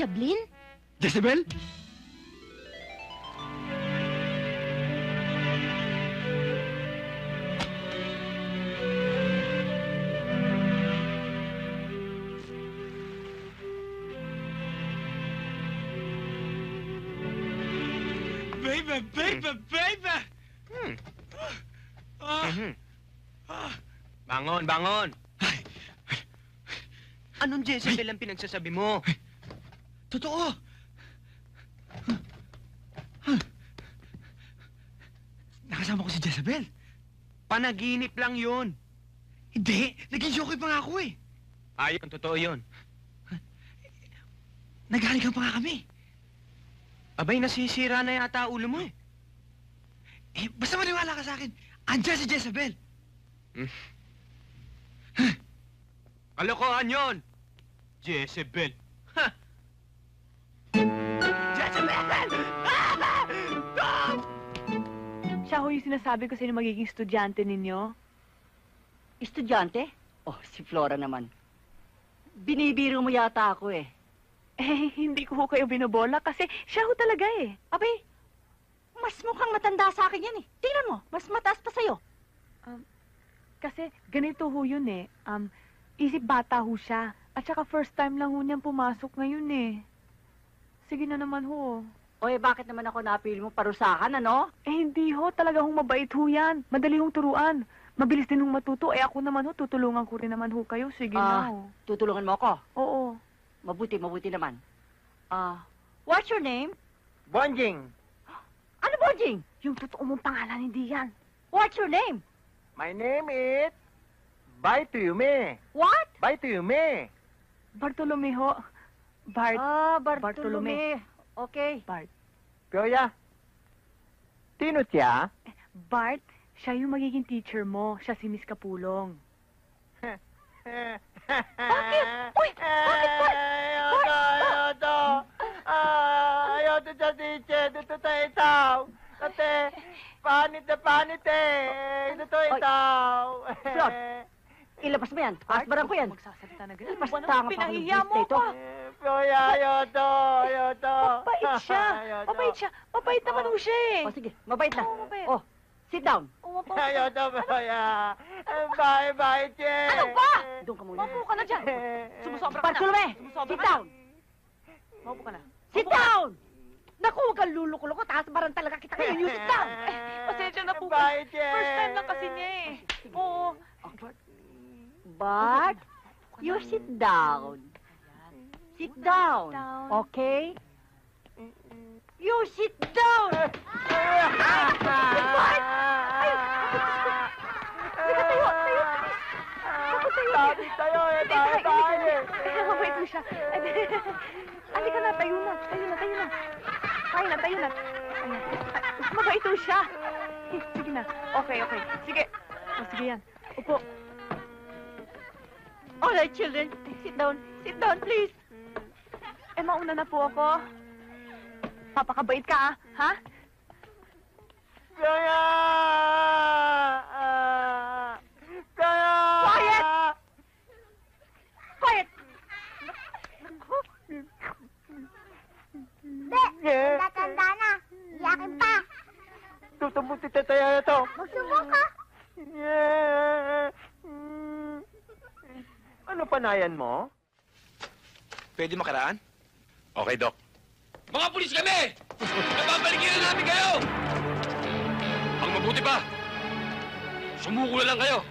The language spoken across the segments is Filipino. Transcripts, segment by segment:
Jablin? Jezebel? Baby, baby, baby! Bangon, bangon! Anong Jezebel ang pinagsasabi mo? Totoo! Nakasama ko si Jezebel. Panaginip lang yun. Hindi! Naging joke pa nga ako eh. Ayun, totoo yun. Naghalikan pa nga kami. Abay, nasisira na yata ulo mo eh. Basta maniwala ka sa akin. Andiyan si Jezebel. Kalokohan yun! Jezebel. Ha! Jezebel! Siya ho yung sinasabi ko sino magiging estudyante ninyo. Estudyante? Oh, si Flora naman. Binibiro mo yata ako eh. Eh, hindi ko ho kayo binobola kasi siya ho talaga eh. Abay, mas mukhang matanda sa akin yan eh. Tingnan mo, mas mataas pa sa'yo. Kasi ganito ho yun eh. Isip bata ho siya. At saka first time lang ho niyang pumasok ngayon eh. Sige na naman ho. Oy, bakit naman ako napili mo parusahan, ano? Eh, hindi ho. Talaga hong mabait ho yan. Madali hong turuan. Mabilis din hong matuto. Eh, ako naman ho, tutulungan ko rin naman ho kayo. Sige na ho. Tutulungan mo ako? Oo. Mabuti naman. What's your name? Bonjing! Ano, Bonjing? Yung totoo mong pangalan, hindi yan. What's your name? My name is... Baituyume. What? Baituyume. Bartolome ho. Bartolome. Okay. Bart. Pyoya. Tino siya? Bart, siya yung magiging teacher mo. Siya si Miss Kapulong. Bakit? Uy, bakit, Bart? Ayoko sa teacher. Dito tayo itaw. Ate, panit na panit eh. Dito itaw. Flor, ilabas mo yan. Asbaran ko yan. Magsasalita na ganyan. Basta nga pa Pinahiya mo ito. Pyoya, ayoko. Mabait siya. Mabait naman ho siya eh. O sige, mabait na. Oo, mabait. Oh, sit down. Umupo Ayoko, Pyoya. Bye, che. Ano ba? Doon ka muna. Maupo ka na dyan. Sumusobra ka na. Bartolome, Sumusobra sit ka na. down. Maupo ka na. Sit down! Naku, huwag kang luluko-loko. Taas baran talaga kita ngayon. You sit down. Pasensya na po. Bye, che. First time lang kasi niya eh. Oo. Bart, you sit down. Sit down. Okay? You sit down! Bart! Ay! Teka, tayo! Sabi tayo eh, bye. Mabait mo siya. Halika na, tayo na. Tayo na. Mabait mo siya. Sige na. Okay. Sige. O, sige yan. Upo. All right, children. Sit down. Sit down, please. Eh, mauna na po ako. Papakabait ka, ha? Kaya! Quiet! Quiet! Tanda na. Iyakin pa. Tutubuti tayo na to. Magsubok ka. Ano panayan mo? Pwede makaraan? Okay, Doc. Mga pulis kami! Napapaligiran na namin kayo! Ang mabuti pa, sumuko na lang kayo.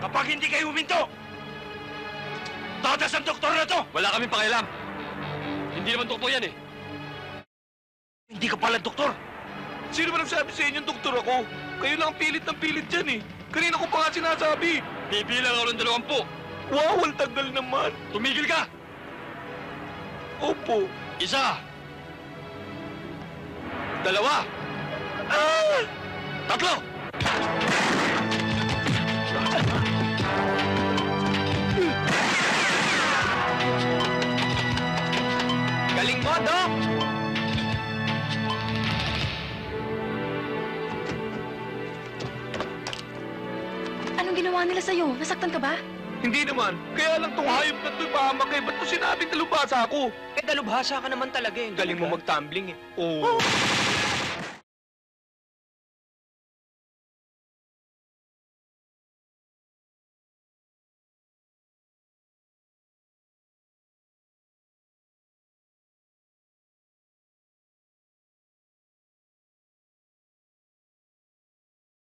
Kapag hindi kayo huminto, tatas ang doktor na to! Wala kaming pakialam. Hindi naman doktor yan eh. Hindi ka pala doktor. Sino ba nagsabi sa inyong doktor ako? Kayo lang ang pilit ng pilit dyan eh. Kanina ko pa nga sinasabi. Bibilang ako ng 20. Wow, ang tagal naman. Tumigil ka! Opo. 1, 2, 3. Galing mo, Doc! Anong ginawa nila sa'yo? Nasaktan ka ba? Hindi naman. Kaya lang tong hayop na to'y pahamak eh. Ba't mo sinabing dalubhasa ako? Eh, dalubhasa ka naman talaga eh. Galing mo mag-tumbling eh. Oo.